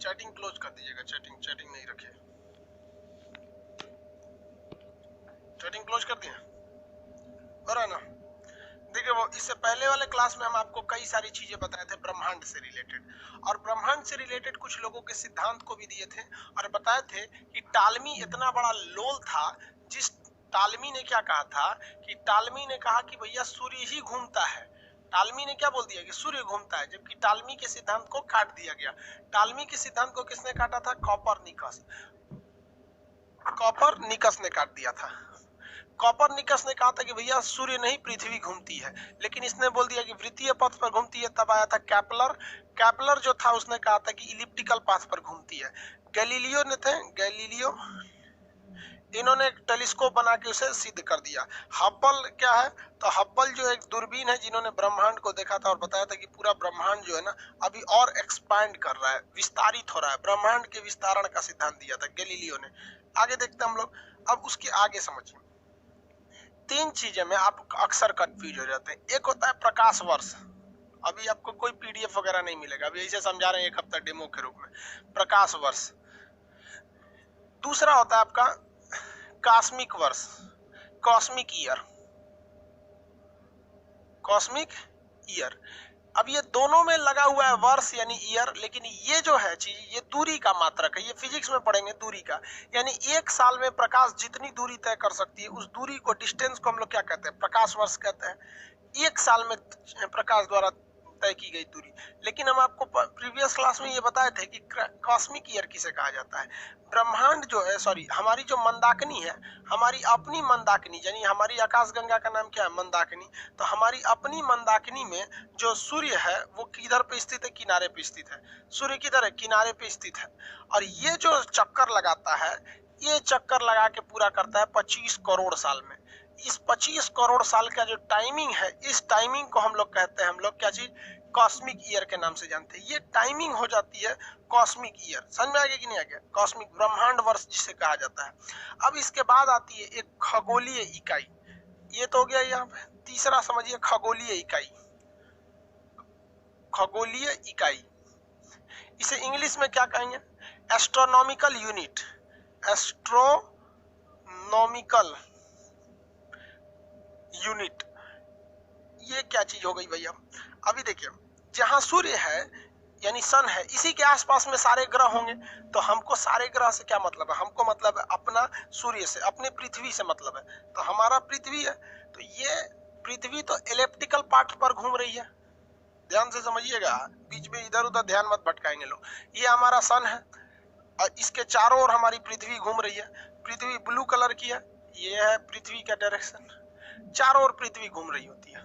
Chatting close कर दीजिएगा, chatting नहीं रखे, चैटिंग क्लोज कर दिया, हो रहा है ना। देखिए वो इससे पहले वाले क्लास में हम आपको कई सारी चीजें बताए थे ब्रह्मांड से रिलेटेड, और ब्रह्मांड से रिलेटेड कुछ लोगों के सिद्धांत को भी दिए थे और बताए थे कि टालमी इतना बड़ा लोल था, जिस टालमी ने क्या कहा था कि टालमी ने कहा कि भैया सूर्य ही घूमता है। टालमी ने क्या बोल दिया कि सूर्य घूमता है, जबकि टालमी के सिद्धांत को काट दिया गया। टालमी के सिद्धांत को किसने काटा था? कॉपरनिकस ने काट दिया था। कॉपरनिकस ने कहा था कि भैया सूर्य नहीं पृथ्वी घूमती है, लेकिन इसने बोल दिया कि वृत्तीय पथ पर घूमती है। तब आया था कैपलर जो था उसने कहा था कि इलिप्टिकल पाथ पर घूमती है। गैलीलियो इन्होंने एक टेलीस्कोप बना के उसे सिद्ध कर दिया। हब्बल क्या है? तो हब्बल जो एक दूरबीन है जिन्होंने ब्रह्मांड को देखा था और बताया था कि पूरा ब्रह्मांड जो है ना अभी और एक्सपैंड कर रहा है, विस्तारित हो रहा है। ब्रह्मांड के विस्तारण का सिद्धांत दिया था गैलीलियो ने। आगे देखते हैं हम लोग। अब उसके आगे समझिए, तीन चीजें में आप अक्सर कंफ्यूज हो जाते हैं। एक होता है प्रकाश वर्ष, अभी आपको कोई पीडीएफ वगैरह नहीं मिलेगा, अभी ऐसे समझा रहे हैं एक हफ्ता डेमो के रूप में, प्रकाश वर्ष। दूसरा होता है आपका कॉस्मिक वर्ष, कॉस्मिक ईयर। अब ये दोनों में लगा हुआ है वर्ष यानी ईयर, लेकिन ये जो है चीज, ये दूरी का मात्रक है। ये फिजिक्स में पढ़ेंगे दूरी का, यानी एक साल में प्रकाश जितनी दूरी तय कर सकती है उस दूरी को, डिस्टेंस को हम लोग क्या कहते हैं? प्रकाश वर्ष कहते हैं। एक साल में प्रकाश द्वारा तय की गई दूरी। लेकिन हम आपको प्रीवियस क्लास में ये बताए थे कि कॉस्मिक ईयर किसे कहा जाता है। ब्रह्मांड जो है, सॉरी, हमारी जो मंदाकिनी है, हमारी अपनी मंदाकिनी, यानी हमारी आकाशगंगा का नाम क्या है? मंदाकिनी। तो हमारी अपनी मंदाकिनी में जो सूर्य है वो किधर पे स्थित है? किनारे पे स्थित है। सूर्य किधर है? किनारे पे स्थित है। और ये जो चक्कर लगाता है, ये चक्कर लगा के पूरा करता है 25 करोड़ साल में। इस 25 करोड़ साल का जो टाइमिंग है, इस टाइमिंग को हम लोग कहते हैं, हम लोग क्या चीज? कॉस्मिक ईयर के नाम से जानते हैं। ये टाइमिंग हो जाती है कॉस्मिक ईयर। समझ में आ गया कि नहीं आ गया? कॉस्मिक, ब्रह्मांड वर्ष जिसे कहा जाता है। अब इसके बाद आती है एक खगोलीय इकाई। ये तो हो गया यहाँ पे। तीसरा समझिए खगोलीय इकाई। खगोलीय इकाई, इसे इंग्लिश में क्या कहेंगे? Astronomical unit. एस्ट्रोनॉमिकल यूनिट, ये क्या चीज हो गई भैया? अभी देखिए, जहां सूर्य है यानी सन है, इसी के आसपास में सारे ग्रह होंगे। तो हमको सारे ग्रह से क्या मतलब है? हमको मतलब है अपना सूर्य से, अपने पृथ्वी से मतलब है। तो हमारा पृथ्वी है, तो ये पृथ्वी तो एलिप्टिकल पाथ पर घूम रही है। ध्यान से समझिएगा, बीच में इधर उधर ध्यान मत भटकाएंगे लोग। ये हमारा सन है और इसके चारों ओर हमारी पृथ्वी घूम रही है। पृथ्वी ब्लू कलर की है, ये है पृथ्वी का डायरेक्शन। चारों ओर पृथ्वी घूम रही होती है,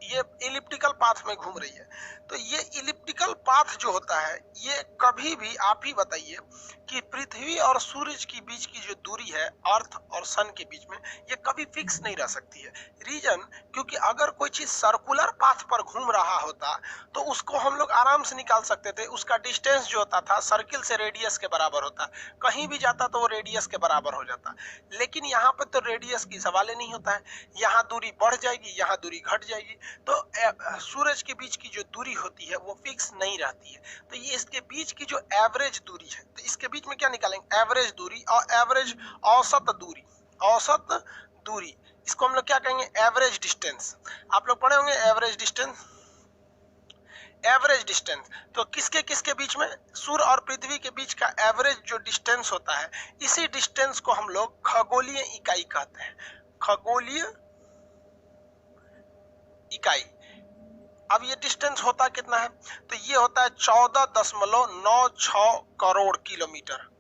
ये इलिप्टिकल पाथ में घूम रही है। तो ये इलिप्टिकल पाथ जो होता है, ये कभी भी, आप ही बताइए कि पृथ्वी और सूरज के बीच की जो दूरी है, अर्थ और सन के बीच में, ये कभी फिक्स नहीं रह सकती है। रीजन, क्योंकि अगर कोई चीज सर्कुलर पाथ पर घूम रहा होता तो उसको हम लोग आराम से निकाल सकते थे। उसका डिस्टेंस जो होता था सर्किल से रेडियस के बराबर होता, कहीं भी जाता तो वो रेडियस के बराबर हो जाता। लेकिन यहाँ पे तो रेडियस की सवाल ही नहीं होता है। यहाँ दूरी बढ़ जाएगी, यहाँ दूरी घट जाएगी। तो सूरज के बीच की जो दूरी होती है वो फिक्स नहीं रहती है। तो ये इसके बीच की जो एवरेज दूरी है, तो इसके बीच में क्या निकालेंगे? एवरेज दूरी और एवरेज औसत दूरी। औसत दूरी, इसको हम लोग क्या कहेंगे? Average distance. आप लोग पढ़े होंगे एवरेज डिस्टेंस। एवरेज डिस्टेंस तो किसके बीच में? सूर्य और पृथ्वी के बीच का एवरेज जो डिस्टेंस होता है, इसी डिस्टेंस को हम लोग खगोलीय इकाई कहते हैं। खगोलीय इकाई। अब ये डिस्टेंस होता कितना है? तो ये होता है 14.96 करोड़ किलोमीटर।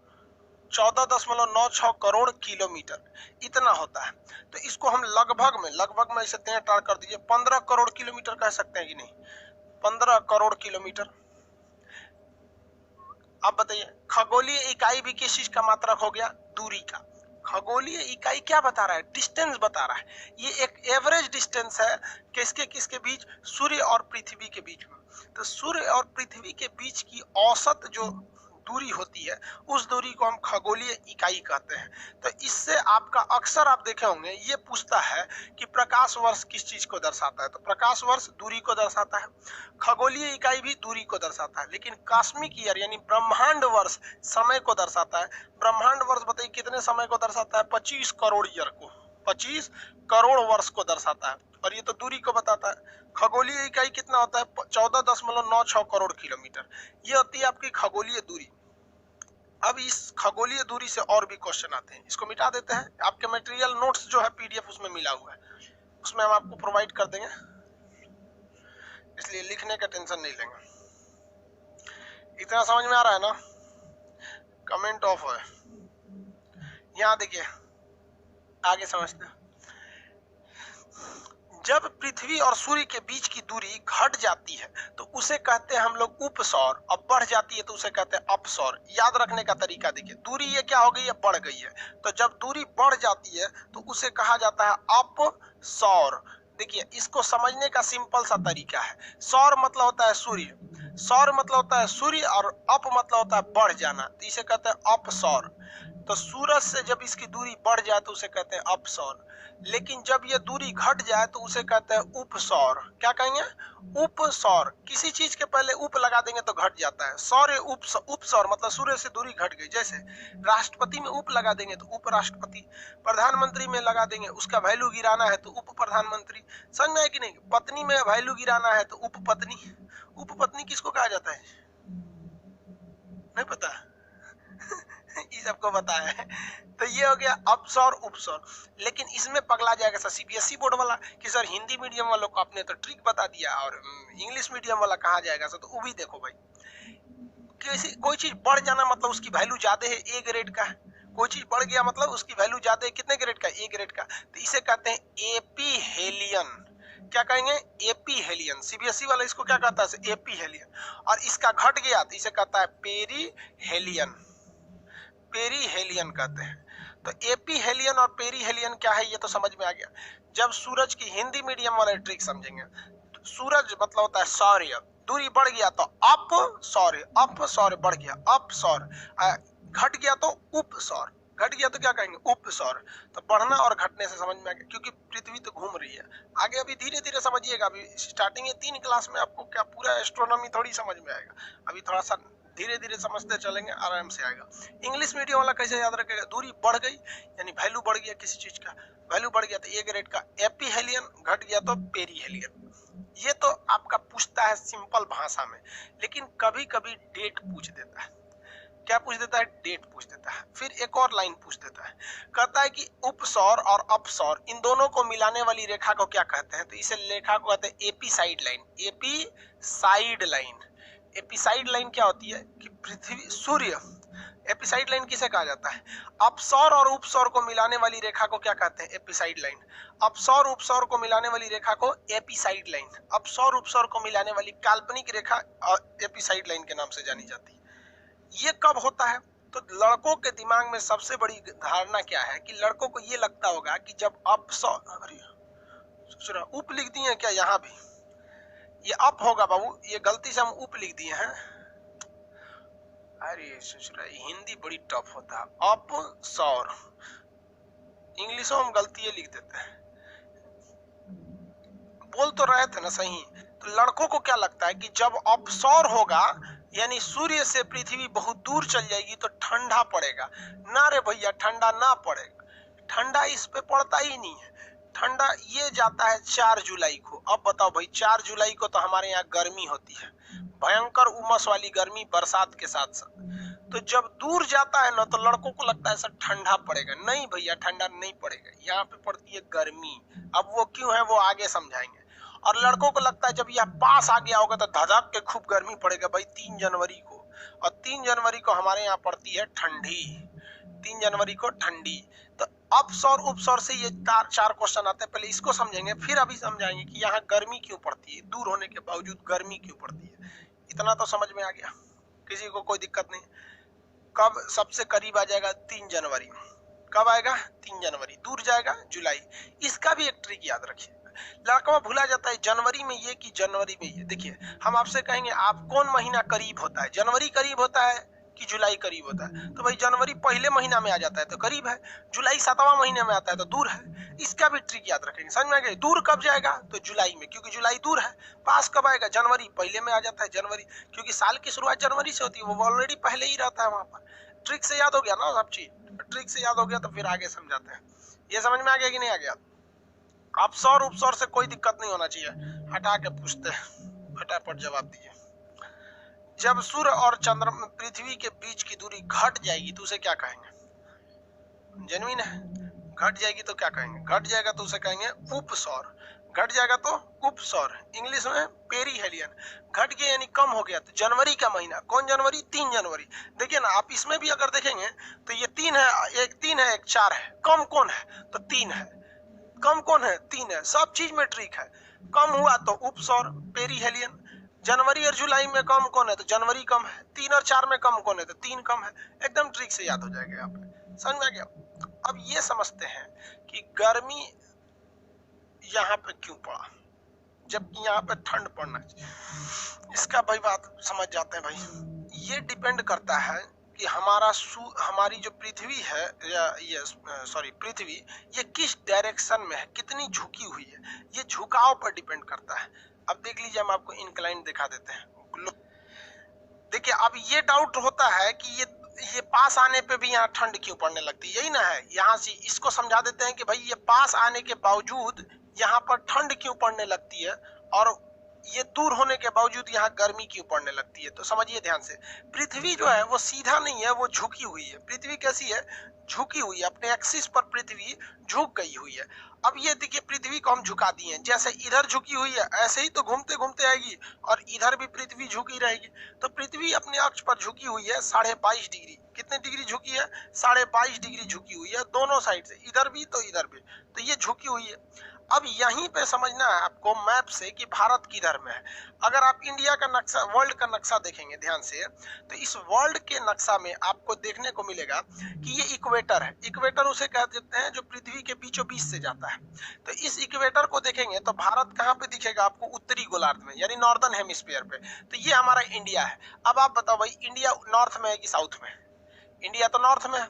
14.96 करोड़ किलोमीटर, इतना होता है। तो इसको हम लगभग में इसे टार कर दीजिए, 15 करोड़ किलोमीटर कह सकते हैं कि नहीं? 15 करोड़ किलोमीटर। अब बताइए, खगोलीय इकाई भी किस चीज का मात्रक हो गया? दूरी का। खगोलीय इकाई क्या बता रहा है? डिस्टेंस बता रहा है। ये एक एवरेज डिस्टेंस है किसके बीच? सूर्य और पृथ्वी के बीच में। तो सूर्य और पृथ्वी के बीच की औसत जो दूरी होती है उस दूरी को हम खगोलीय इकाई कहते हैं। तो इससे आपका अक्सर आप देखे होंगे ये पूछता है कि प्रकाश वर्ष किस चीज को दर्शाता है, तो प्रकाश वर्ष दूरी को दर्शाता है, खगोलीय इकाई भी दूरी को दर्शाता है, लेकिन कॉस्मिक ईयर यानी ब्रह्मांड वर्ष समय को दर्शाता है। ब्रह्मांड वर्ष बताइए कितने समय को दर्शाता है, 25 करोड़ ईयर को, 25 करोड़ वर्ष को दर्शाता है, और ये तो दूरी को बताता है। खगोलीय इकाई कितना होता है, 14.96 करोड़ किलोमीटर, ये होती है आपकी खगोलीय दूरी। अब इस खगोलीय दूरी से और भी क्वेश्चन आते हैं, इसको मिटा देते हैं। आपके मटेरियल नोट्स जो है पीडीएफ उसमें मिला हुआ है, उसमें हम आपको प्रोवाइड कर देंगे, इसलिए लिखने का टेंशन नहीं लेंगे। इतना समझ में आ रहा है ना? कमेंट ऑफ है, यहाँ देखिए आगे समझते हैं। जब पृथ्वी और सूर्य के बीच की दूरी घट जाती है तो उसे कहते हैं हम लोग उपसौर, और बढ़ जाती है तो उसे कहते हैं अपसौर। याद रखने का तरीका देखिए, दूरी ये क्या हो गई है, बढ़ गई है, तो जब दूरी बढ़ जाती है तो उसे कहा जाता है अपसौर। देखिए इसको समझने का सिंपल सा तरीका है, सौर मतलब होता है सूर्य, सौर मतलब होता है सूर्य, और अप मतलब होता है बढ़ जाना, तो इसे कहते हैं अपसौर। तो सूरज से जब इसकी दूरी बढ़ जाए तो उसे कहते हैं अपसौर, लेकिन जब ये दूरी घट जाए तो उसे कहते हैं उपसौर। क्या कहेंगे, उपसौर। किसी चीज के पहले उप लगा देंगे तो घट जाता है, सौर्य उपसौर मतलब सूर्य से दूरी घट गई। जैसे राष्ट्रपति में उप लगा देंगे तो उपराष्ट्रपति, प्रधानमंत्री में लगा देंगे उसका वैल्यू गिराना है तो उप प्रधानमंत्री। समझ में है कि नहीं? पत्नी में वैल्यू गिराना है तो उपपत्नी। उपपत्नी किसको कहा जाता है, नहीं पता? ये सबको पता है। तो ये हो गया अपसौर उपसौर। लेकिन इसमें पगला जाएगा सर सीबीएसई बोर्ड वाला कि सर हिंदी मीडियम वालों को आपने तो ट्रिक बता दिया और इंग्लिश मीडियम वाला कहाँ जाएगा सर, तो वो भी देखो भाई, कोई चीज बढ़ जाना मतलब उसकी वैल्यू ज्यादा है, ए ग्रेड का। कोई चीज बढ़ गया मतलब उसकी वैल्यू ज्यादा है, कितने ग्रेड का, ए ग्रेड का, तो इसे कहते हैं एपीहेलियन। क्या कहेंगे, एपीहेलियन। सीबीएसई वाला इसको क्या कहता है, एपीहेलियन। और इसका घट गया तो इसे कहता है पेरीहेलियन, पेरीहेलियन कहते हैं। तो एपीहेलियन और पेरीहेलियन क्या है ये तो समझ में आ गया। जब सूरज की हिंदी मीडियम वाले ट्रिक समझेंगे, सूरज मतलब होता है सौर्य, दूरी बढ़ गया तो अप सौर्य, अप सौर्य, बढ़ गया अप सौर, घट गया तो उप सौर, घट गया तो क्या कहेंगे, उप सौर। तो बढ़ना और घटने से समझ में आ गया, क्योंकि पृथ्वी तो घूम रही है। आगे अभी धीरे धीरे समझिएगा, अभी स्टार्टिंग 3 क्लास में आपको क्या पूरा एस्ट्रोनॉमी थोड़ी समझ में आएगा, अभी थोड़ा सा धीरे धीरे समझते चलेंगे, आराम से आएगा। इंग्लिश मीडियम वाला कैसे याद रखेगा, दूरी बढ़ गई यानी वैल्यू बढ़ गया, किसी चीज का वैल्यू बढ़ गया तो ए ग्रेड का एपीहेलियन, घट गया तो पेरीहेलियन। ये तो आपका पूछता है सिंपल भाषा में, लेकिन कभी कभी डेट पूछ देता है। क्या पूछ देता है, डेट पूछ देता है। फिर एक और लाइन पूछ देता है, कहता है कि उपसौर और अपसौर इन दोनों को मिलाने वाली रेखा को क्या कहते हैं, तो इसे रेखा को कहते हैं एपीसाइड लाइन, एपीसाइड लाइन। एपीसाइड लाइन क्या होती है कि पृथ्वी सूर्य, एपीसाइड लाइन किसे कहा जाता है, अपसौर और उपसौर को मिलाने वाली रेखा को क्या कहते हैं, एपीसाइड लाइन। अपसौर उपसौर को मिलाने वाली रेखा को एपीसाइड लाइन, अपसौर उपसौर को मिलाने वाली काल्पनिक रेखा एपीसाइड लाइन के नाम से जानी जाती है। ये कब होता है, तो लड़कों के दिमाग में सबसे बड़ी धारणा क्या है कि लड़कों को ये लगता होगा कि जब अपसौर, अरे उप लिख दिए क्या, यहाँ भी ये अप होगा बाबू, ये गलती से हम उप लिख दिए हैं। अरे हिंदी बड़ी टफ होता है, अप सौर, इंग्लिशों में गलती लिख देते हैं। बोल तो रहे थे ना सही। तो लड़कों को क्या लगता है कि जब अपसौर होगा यानी सूर्य से पृथ्वी बहुत दूर चल जाएगी तो ठंडा पड़ेगा। ना रे भैया, ठंडा ना पड़ेगा, ठंडा इस पे पड़ता ही नहीं है। ठंडा ये जाता है 4 जुलाई को। अब बताओ भाई, 4 जुलाई को तो हमारे यहाँ गर्मी होती है, भयंकर उमस वाली गर्मी बरसात के साथ साथ। तो जब दूर जाता है ना तो लड़कों को लगता है सर ठंडा पड़ेगा। नहीं भैया, ठंडा नहीं पड़ेगा, यहाँ पे पड़ती है गर्मी। अब वो क्यों है वो आगे समझाएंगे। और लड़कों को लगता है जब यह पास आ गया होगा तो धधक के खूब गर्मी पड़ेगा भाई 3 जनवरी को। और 3 जनवरी को हमारे यहाँ पड़ती है ठंडी, 3 जनवरी को ठंडी। तो अपसौर उपसौर से ये 4 क्वेश्चन आते हैं, पहले इसको समझेंगे फिर अभी समझाएंगे कि यहाँ गर्मी क्यों पड़ती है, दूर होने के बावजूद गर्मी क्यों पड़ती है। इतना तो समझ में आ गया, किसी को कोई दिक्कत नहीं। कब सबसे करीब आ जाएगा, 3 जनवरी। कब आएगा, 3 जनवरी। दूर जाएगा जुलाई। इसका भी एक ट्रिक याद रखिए, लड़का भूला जाता है जनवरी में ये कि जनवरी में ये। देखिए हम आपसे कहेंगे आप कौन महीना करीब होता है, जनवरी करीब होता है कि जुलाई करीब होता है, तो भाई जनवरी पहले महीना में आ जाता है तो करीब है, जुलाई 7वां महीने में आता है तो दूर है। इसका भी ट्रिक याद रखेंगे, समझ में आ गया। दूर कब जाएगा तो जुलाई में, क्योंकि जुलाई दूर है। पास कब आएगा, जनवरी पहले में आ जाता है, जनवरी, क्योंकि साल की शुरुआत जनवरी से होती है, वो ऑलरेडी पहले ही रहता है वहां पर। ट्रिक से याद हो गया ना सब चीज, ट्रिक से याद हो गया तो फिर आगे समझाते हैं। ये समझ में आ गया कि नहीं आ गया? अपसौर उपसौर से कोई दिक्कत नहीं होना चाहिए, हटा के पूछते हैं, फटाफट जवाब दिए। जब सूर्य और चंद्रमा पृथ्वी के बीच की दूरी घट जाएगी तो उसे क्या कहेंगे? जेन्युइन है, घट जाएगी तो क्या कहेंगे? घट जाएगा तो उसे कहेंगे उपसौर, घट जाएगा तो उपसौर, इंग्लिश में पेरीहेलियन। घट गया यानी कम हो गया। तो जनवरी का महीना, कौन जनवरी? 3 जनवरी। देखिए ना, आप इसमें भी अगर देखेंगे तो ये 3 है, एक 3 है, एक 4 है। कम कौन है? तो 3 है। कम कौन है? 3 है। सब चीज में ट्रिक है। कम हुआ तो उपसौर, पेरीहेलियन। जनवरी और जुलाई में कम कौन है? तो जनवरी कम है। 3 और 4 में कम कौन है? तो 3 कम है। एकदम ट्रिक से याद हो जाएगा यहाँ पे, समझ में आ गया? अब ये समझते हैं कि गर्मी यहाँ पे क्यों पड़ा जबकि यहाँ पे ठंड पड़ना चाहिए। इसका भाई बात समझ जाते हैं भाई। ये डिपेंड करता है कि हमारी जो पृथ्वी है, या ये सॉरी पृथ्वी, ये किस डायरेक्शन में है, कितनी झुकी हुई है, ये झुकाव पर डिपेंड करता है। अब देख लीजिए, हम आपको इंक्लाइन दिखा देते हैं। देखिए, अब ये डाउट होता है कि ये पास आने पे भी यहाँ ठंड क्यों पड़ने लगती है, यही ना है। यहाँ से इसको समझा देते हैं कि भाई ये पास आने के बावजूद यहाँ पर ठंड क्यों पड़ने लगती है, और ये दूर होने के बावजूद यहाँ गर्मी क्यों पड़ने लगती है। तो समझिए ध्यान से, पृथ्वी जो है वो सीधा नहीं है, वो झुकी हुई है। पृथ्वी कैसी है? झुकी हुई है, अपने एक्सिस पर पृथ्वी झुक गई हुई है। अब ये देखिए, पृथ्वी को हम झुका दिए, जैसे इधर झुकी हुई है ऐसे ही तो घूमते घूमते आएगी और इधर भी पृथ्वी झुकी रहेगी। तो पृथ्वी अपने अक्ष पर झुकी हुई है 22.5 डिग्री। कितने डिग्री झुकी है? 22.5 डिग्री झुकी हुई है दोनों साइड से, इधर भी तो इधर भी। तो ये झुकी हुई है। अब यहीं पे समझना है आपको मैप से कि भारत किधर में है। अगर आप इंडिया का नक्शा, वर्ल्ड का नक्शा देखेंगे ध्यान से, तो इस वर्ल्ड के नक्शा में आपको देखने को मिलेगा कि ये इक्वेटर है। इक्वेटर उसे कह देते हैं जो पृथ्वी के बीचों बीच से जाता है। तो इस इक्वेटर को देखेंगे तो भारत कहाँ पे दिखेगा आपको? उत्तरी गोलार्ध में, यानी नॉर्दर्न हेमिस्फीयर पे। तो ये हमारा इंडिया है। अब आप बताओ भाई, इंडिया नॉर्थ में है कि साउथ में? इंडिया तो नॉर्थ में है।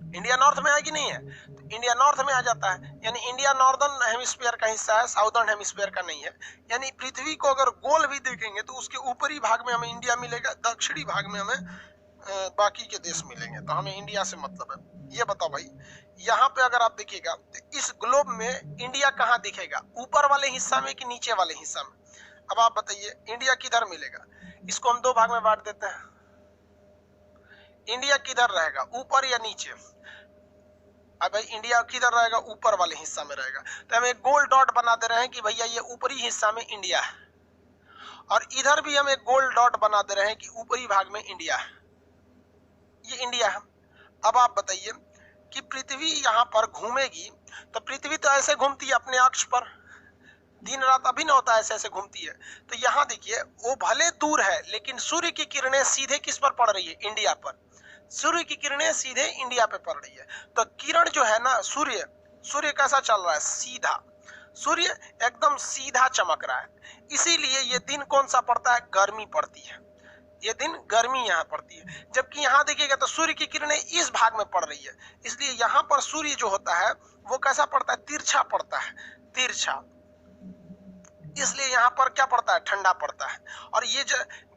इंडिया नॉर्थ में है कि नहीं है? तो इंडिया नॉर्थ में आ जाता है, यानी इंडिया नॉर्दर्न हेमिस्फीयर का हिस्सा है, साउदर्न हेमिस्फीयर का नहीं है। यानी पृथ्वी को अगर गोल भी देखेंगे तो उसके ऊपरी भाग में हमें इंडिया मिलेगा, दक्षिणी भाग में हमें बाकी के देश मिलेंगे। तो हमें इंडिया से मतलब है। ये बताओ भाई, यहाँ पे अगर आप देखिएगा तो इस ग्लोब में इंडिया कहाँ दिखेगा? ऊपर वाले हिस्सा में कि नीचे वाले हिस्सा में? अब आप बताइए, इंडिया किधर मिलेगा? इसको हम 2 भाग में बांट देते हैं। इंडिया किधर रहेगा, ऊपर या नीचे? अब भाई इंडिया किधर रहेगा? ऊपर वाले हिस्सा में रहेगा। तो हम एक गोल डॉट बना दे रहे हैं कि भैया ये ऊपरी हिस्सा में इंडिया है, और इधर भी हम एक गोल डॉट बना दे रहे हैं कि ऊपरी भाग में इंडिया है। ये इंडिया है। अब आप बताइए कि पृथ्वी यहाँ पर घूमेगी, तो पृथ्वी तो ऐसे घूमती है अपने अक्ष पर, दिन रात अभी न होता है, ऐसे ऐसे घूमती है। तो यहाँ देखिए, वो भले दूर है लेकिन सूर्य की किरणें सीधे किस पर पड़ रही है? इंडिया पर। सूर्य की किरणें सीधे इंडिया पे पड़ रही है। तो किरण जो है ना, सूर्य कैसा चल रहा है? सीधा। सूर्य एकदम सीधा चमक रहा है, इसीलिए ये दिन कौन सा पड़ता है? गर्मी पड़ती है। ये दिन गर्मी यहाँ पड़ती है। जबकि यहाँ देखिएगा तो सूर्य की किरणें इस भाग में पड़ रही है, इसलिए यहाँ पर सूर्य जो होता है वो कैसा पड़ता है? तिरछा पड़ता है, तिरछा। इसलिए यहाँ पर क्या पड़ता है? ठंडा पड़ता है। और ये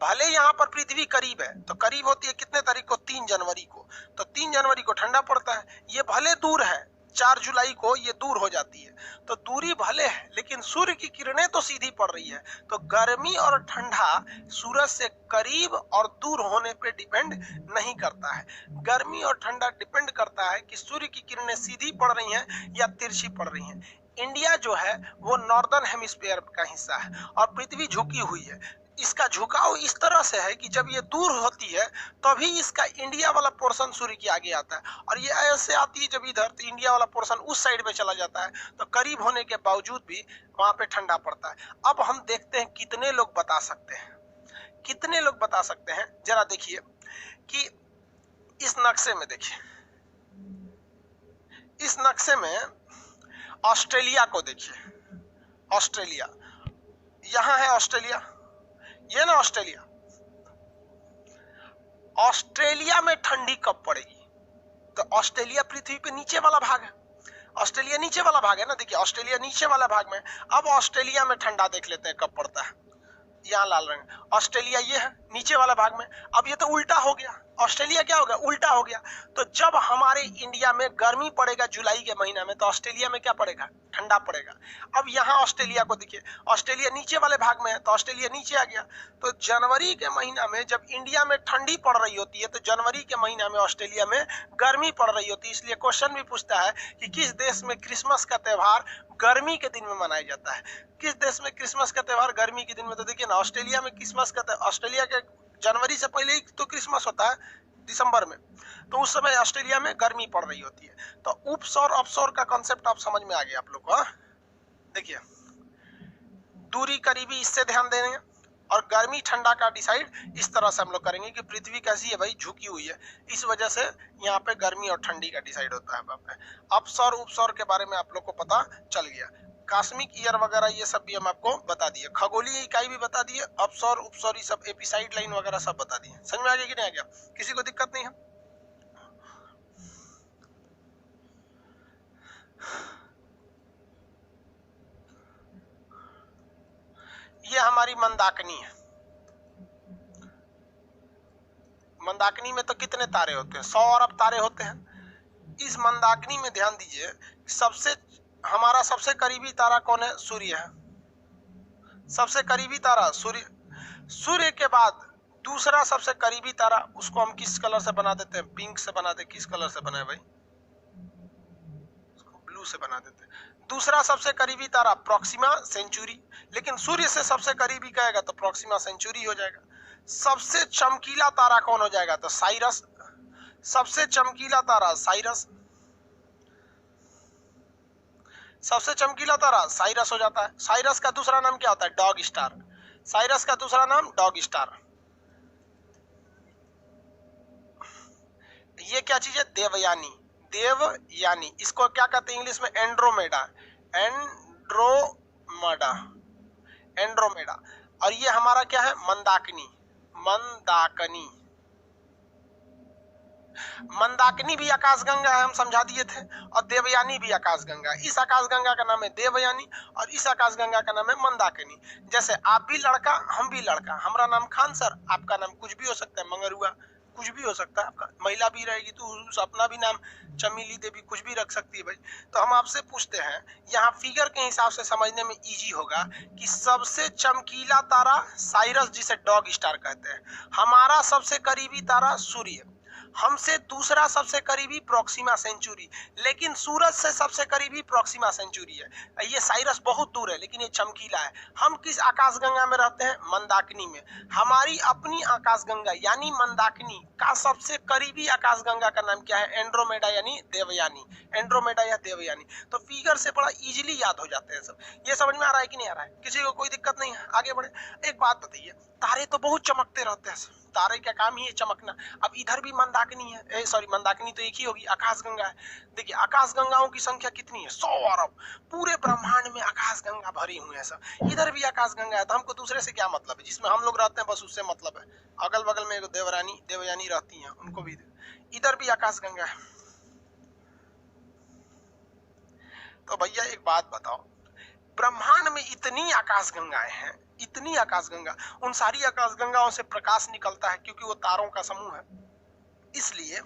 भले यहाँ पर पृथ्वी करीब है, तो करीब होती है कितने तारीख को? 3 जनवरी को। तो 3 जनवरी को ठंडा पड़ता है। ये भले दूर है, 4 जुलाई को ये दूर हो जाती है। तो दूरी भले है लेकिन सूर्य की किरणें तो सीधी पड़ रही है। तो गर्मी और ठंडा सूरज से करीब और दूर होने पे डिपेंड नहीं करता है। गर्मी और ठंडा डिपेंड करता है कि सूर्य की किरणें सीधी पड़ रही हैं या तिरछी पड़ रही हैं। इंडिया जो है वो नॉर्दर्न हेमिस्फीयर का हिस्सा है और पृथ्वी झुकी हुई है। इसका झुकाव इस तरह से है कि जब ये दूर होती है तभी इसका इंडिया वाला पोर्शन सूर्य के आगे आता है, और ये ऐसे आती है जब इधर, तो इंडिया वाला पोर्शन उस साइड में चला जाता है। तो करीब होने के बावजूद भी वहां पे ठंडा पड़ता है। अब हम देखते हैं कितने लोग बता सकते हैं, कितने लोग बता सकते हैं। जरा देखिए कि इस नक्शे में, देखिए इस नक्शे में ऑस्ट्रेलिया को देखिए। ऑस्ट्रेलिया, यहां है ऑस्ट्रेलिया, ये ना ऑस्ट्रेलिया। ऑस्ट्रेलिया में ठंडी कब पड़ेगी? तो ऑस्ट्रेलिया पृथ्वी पे नीचे वाला भाग है, ऑस्ट्रेलिया नीचे वाला भाग है ना, देखिए ऑस्ट्रेलिया नीचे वाला भाग में। अब ऑस्ट्रेलिया में ठंडा देख लेते हैं कब पड़ता है। यहाँ लाल रंग, ऑस्ट्रेलिया ये है नीचे वाला भाग में। अब ये तो उल्टा हो गया, ऑस्ट्रेलिया क्या हो गया, उल्टा हो गया। तो जब हमारे इंडिया में गर्मी पड़ेगा जुलाई के महीना में, तो ऑस्ट्रेलिया में क्या पड़ेगा, ठंडा पड़ेगा। अब यहाँ ऑस्ट्रेलिया को देखिए, ऑस्ट्रेलिया नीचे वाले भाग में है तो ऑस्ट्रेलिया नीचे आ गया। तो जनवरी के महीना में जब इंडिया में ठंडी पड़ रही होती है, तो जनवरी के महीना में ऑस्ट्रेलिया में गर्मी पड़ रही होती है। इसलिए क्वेश्चन भी पूछता है कि किस देश में क्रिसमस का त्योहार गर्मी के दिन में मनाया जाता है, किस देश में क्रिसमस का त्योहार गर्मी के दिन में। तो देखिए ना, ऑस्ट्रेलिया में क्रिसमस का, ऑस्ट्रेलिया के जनवरी से पहले ही तो क्रिसमस होता है दिसंबर में, तो उस समय ऑस्ट्रेलिया में गर्मी पड़ रही होती है। तो उपसौर अपसौर का कॉन्सेप्ट आप समझ में आ गया आप लोग को। देखिए दूरी करीबी, इससे ध्यान देंगे, और गर्मी ठंडा का डिसाइड इस तरह से हम लोग करेंगे कि पृथ्वी कैसी है भाई, झुकी हुई है, इस वजह से यहाँ पे गर्मी और ठंडी का डिसाइड होता है। अपसौर उपसौर के बारे में आप लोग को पता चल गया। कॉस्मिक ईयर वगैरह ये सब भी हम आपको बता दिए, खगोलीय इकाई भी बता दिए, अपसौर उपसौर ये सब, एपिसाइड लाइन वगैरह सब बता दिए। समझ में आ गया कि नहीं आ गया? किसी को दिक्कत नहीं है? ये हमारी मंदाकिनी है। मंदाकिनी में तो कितने तारे होते हैं, 100 अरब तारे होते हैं। इस मंदाकिनी में ध्यान दीजिए, हमारा सबसे करीबी तारा कौन है? सूर्य है। सबसे करीबी तारा सूर्य। सूर्य के बाद दूसरा सबसे करीबी तारा, उसको हम किस कलर से बना देते हैं? पिंक से बना देते। किस कलर से बनाए भाई? उसको ब्लू से बना देते हैं। दूसरा सबसे करीबी तारा प्रोक्सिमा सेंचुरी, लेकिन सूर्य से सबसे करीबी कहेगा तो प्रोक्सिमा सेंचुरी हो जाएगा। सबसे चमकीला तारा कौन हो जाएगा? तो साइरस। सबसे चमकीला तारा साइरस, सबसे चमकीला तारा साइरस हो जाता है। साइरस का दूसरा नाम क्या होता है? Dog star. साइरस का दूसरा नाम डॉग स्टार। ये क्या चीज है? देवयानी। देवयानी, इसको क्या कहते हैं इंग्लिश में? एंड्रोमेडा। Andromeda, Andromeda. और ये हमारा क्या है? मंदाकिनी। मंदाकिनी, मंदाकिनी भी आकाशगंगा है, हम समझा दिए थे, और देवयानी भी आकाशगंगा। इस आकाशगंगा का नाम है देवयानी और इस आकाशगंगा का नाम है मंदाकिनी। जैसे आप भी लड़का, हम भी लड़का, हमारा नाम खान सर, आपका नाम कुछ भी हो सकता है, मंगरुआ कुछ भी हो सकता है, आपका महिला भी रहेगी तो अपना भी नाम चमेली देवी कुछ भी रख सकती है भाई। तो हम आपसे पूछते हैं, यहाँ फिगर के हिसाब से समझने में इजी होगा कि सबसे चमकीला तारा साइरस, जिसे डॉग स्टार कहते हैं, हमारा सबसे करीबी तारा सूर्य, हमसे दूसरा सबसे करीबी प्रोक्सिमा सेंचुरी, लेकिन सूरज से सबसे करीबी प्रोक्सिमा सेंचुरी है। ये साइरस बहुत दूर है लेकिन ये चमकीला है। हम किस आकाशगंगा में रहते हैं? मंदाकिनी में। हमारी अपनी आकाशगंगा यानी मंदाकिनी का सबसे करीबी आकाशगंगा का नाम क्या है? एंड्रोमेडा यानी देवयानी। एंड्रोमेडा या देवयानी। तो फिगर से बड़ा इजीली याद हो जाते हैं सब। ये समझ में आ रहा है कि नहीं आ रहा है? किसी को कोई दिक्कत नहीं है? आगे बढ़े। एक बात बताइए, तारे तो बहुत चमकते रहते हैं, तारे का काम ही है चमकना। अब इधर भी मंदाकिनी है, सॉरी मंदाकिनी तो एक ही होगी, आकाशगंगा है। देखिए आकाशगंगाओं की संख्या कितनी है? 100 अरब। पूरे ब्रह्मांड में आकाशगंगा भरी हुई है सब। इधर भी आकाशगंगा है, तो हमको दूसरे से क्या मतलब है? जिसमें हम लोग रहते हैं बस उससे मतलब है। अगल बगल में देवयानी रहती हैं, उनको भी। इधर भी आकाशगंगा है। तो भैया एक बात बताओ, ब्रह्मांड में इतनी आकाशगंगाएं हैं, इतनी आकाशगंगा, उन सारी आकाशगंगाओं से प्रकाश निकलता है क्योंकि वो तारों का समूह है। इसलिए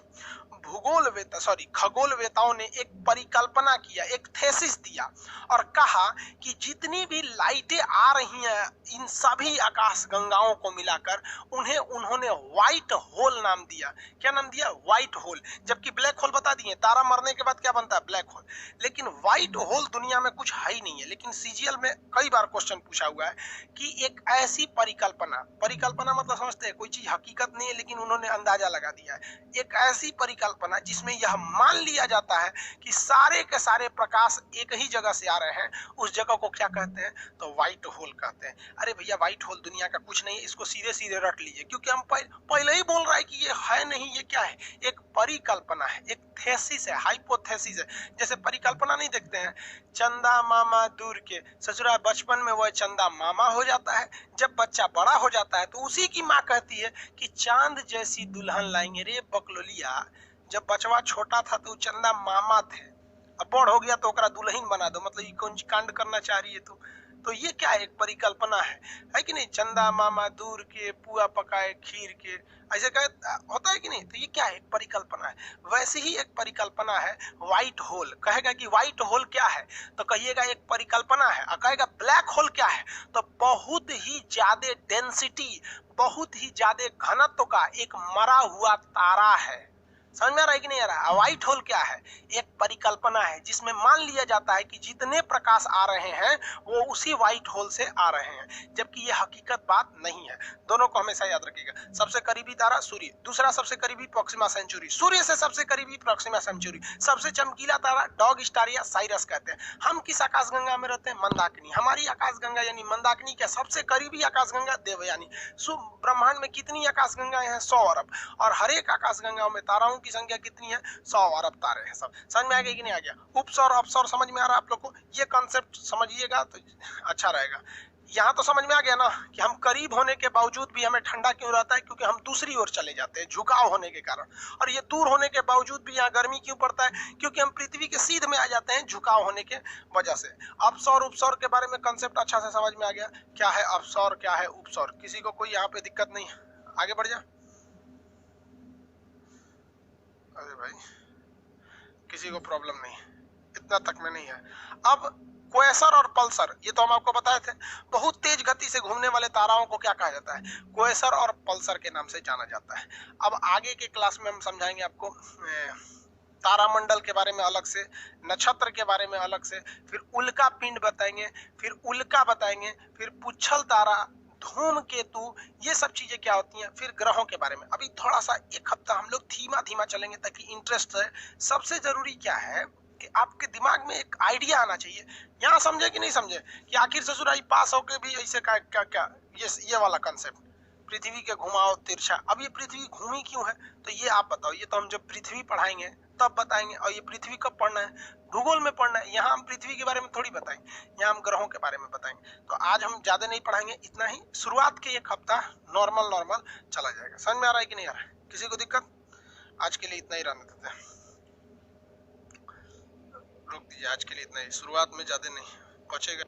खगोलवेताओं ने एक परिकल्पना किया, एक थेसिस दिया और कहा कि जितनी भी लाइटें आ रही हैं इन सभी आकाशगंगाओं को मिलाकर उन्होंने व्हाइट होल नाम दिया। क्या नाम दिया? White hole. जबकि ब्लैक होल बता दिए, तारा मरने के बाद क्या बनता है? Black hole. लेकिन व्हाइट होल दुनिया में कुछ है ही नहीं है। लेकिन सीजीएल में कई बार क्वेश्चन पूछा हुआ है कि एक ऐसी परिकल्पना मतलब समझते हैं, कोई चीज हकीकत नहीं है लेकिन उन्होंने अंदाजा लगा दिया है। एक ऐसी परिकल्पना जिसमें यह मान लिया जाता है कि सारे के सारे प्रकाश एक ही जगह से आ रहे हैं, उस जगह को क्या कहते हैं? तो व्हाइट होल कहते हैं। अरे भैया व्हाइट होल दुनिया का कुछ नहीं है, इसको सीधे सीधे रट लीजिए, क्योंकि हम पहले ही बोल रहा है कि ये है नहीं, ये क्या है, एक परिकल्पना है, एक थेसिस है, हाइपोथेसिस है। जैसे परिकल्पना नहीं देखते हैं, चंदा मामा दूर के ससुरा, बचपन में वह चंदा मामा हो जाता है, जब बच्चा बड़ा हो जाता है तो उसी की माँ कहती है कि चांद जैसी दुल्हन लाएंगे रे बकलोलिया। जब बचवा छोटा था तो चंदा मामा थे, अब बड़ हो गया तो ओकरा दुल्हन बना दो, मतलब ये कौन कांड करना चाह रही है तू। तो ये क्या है, एक परिकल्पना है कि नहीं, चंदा मामा दूर के पुआ पकाए खीर के, ऐसे कहे होता है कि नहीं। तो ये क्या है, एक परिकल्पना है। वैसे ही एक परिकल्पना है व्हाइट होल। कहेगा कि व्हाइट होल क्या है, तो कहिएगा एक परिकल्पना है। और कहेगा ब्लैक होल क्या है, तो बहुत ही ज्यादा डेंसिटी, बहुत ही ज्यादा घनत्व का एक मरा हुआ तारा है। समझ में आ रहा है कि नहीं आ रहा है। व्हाइट होल क्या है, एक परिकल्पना है जिसमें मान लिया जाता है कि जितने प्रकाश आ रहे हैं वो उसी व्हाइट होल से आ रहे हैं, जबकि ये हकीकत बात नहीं है। दोनों को हमेशा याद रखिएगा। सबसे करीबी तारा सूर्य, दूसरा सबसे करीबी प्रोक्सिमा सेंचुरी, सूर्य से सबसे करीबी प्रोक्सिमा सेंचुरी, सबसे चमकीला तारा डॉग स्टार या साइरस कहते हैं। हम किस आकाशगंगा में रहते हैं, मंदाकिनी। हमारी आकाशगंगा यानी मंदाकिनी के सबसे करीबी आकाशगंगा देवयानी। ब्रह्मांड में कितनी आकाशगंगाएं हैं, 100 अरब, और हर एक आकाशगंगा में ताराओं की संख्या कितनी है, 100 अरब तारे हैं। सब समझ में आ गया कि नहीं आ गया। उपसौर अपसौर समझ में आ रहा है आप लोग को, ये कॉन्सेप्ट समझिएगा तो अच्छा रहेगा। यहाँ तो समझ में आ गया ना कि हम करीब होने के बावजूद भी हमें ठंडा क्यों रहता है, क्योंकि हम दूसरी ओर चले जाते हैं झुकाव होने के कारण। और ये दूर होने के बावजूद भी यहाँ गर्मी क्यों पड़ता है, क्योंकि हम पृथ्वी के सीध में आ जाते हैं झुकाव होने के वजह से। अपसौर उपसौर के बारे में कंसेप्ट अच्छा से समझ में आ गया, क्या है अपसौर क्या है उपसौर। किसी को कोई यहाँ पे दिक्कत नहीं है, आगे बढ़ जा। अरे भाई किसी को प्रॉब्लम नहीं, इतना तक में नहीं है। अब क्वेसर और पल्सर, ये तो हम आपको बताए थे। बहुत तेज गति से घूमने वाले ताराओं को क्या कहा जाता है, क्वेसर और पल्सर के नाम से जाना जाता है। अब आगे के क्लास में हम समझाएंगे आपको तारामंडल के बारे में अलग से, नक्षत्र के बारे में अलग से, फिर उल्का पिंड बताएंगे, फिर उल्का बताएंगे, फिर पुच्छल तारा, धूमकेतु, ये सब चीजें क्या होती हैं, फिर ग्रहों के बारे में। अभी थोड़ा सा एक हफ्ता हम लोग धीमा धीमा चलेंगे ताकि इंटरेस्ट है। सबसे जरूरी क्या है कि आपके दिमाग में एक आइडिया आना चाहिए। यहाँ समझे कि नहीं समझे कि आखिर ससुराई पास होके भी ऐसे क्या क्या क्या, ये वाला कंसेप्ट, पृथ्वी के घुमाव तिरछा। अब ये पृथ्वी घूमी क्यों है, तो ये आप बताओ। ये तो हम जब पृथ्वी पढ़ाएंगे तब बताएंगे। और ये पृथ्वी कब पढ़ना है, भूगोल में पढ़ना है। यहाँ हम पृथ्वी के बारे में थोड़ी बताएंगे, यहाँ हम ग्रहों के बारे में बताएंगे। तो आज हम ज्यादा नहीं पढ़ाएंगे, इतना ही। शुरुआत के एक हफ्ता नॉर्मल चला जाएगा। समझ में आ रहा है कि नहीं आ रहा है, किसी को दिक्कत। आज के लिए इतना ही रहने देते हैं, रुक दीजिए। आज के लिए इतना ही, शुरुआत में ज्यादा नहीं बचेगा।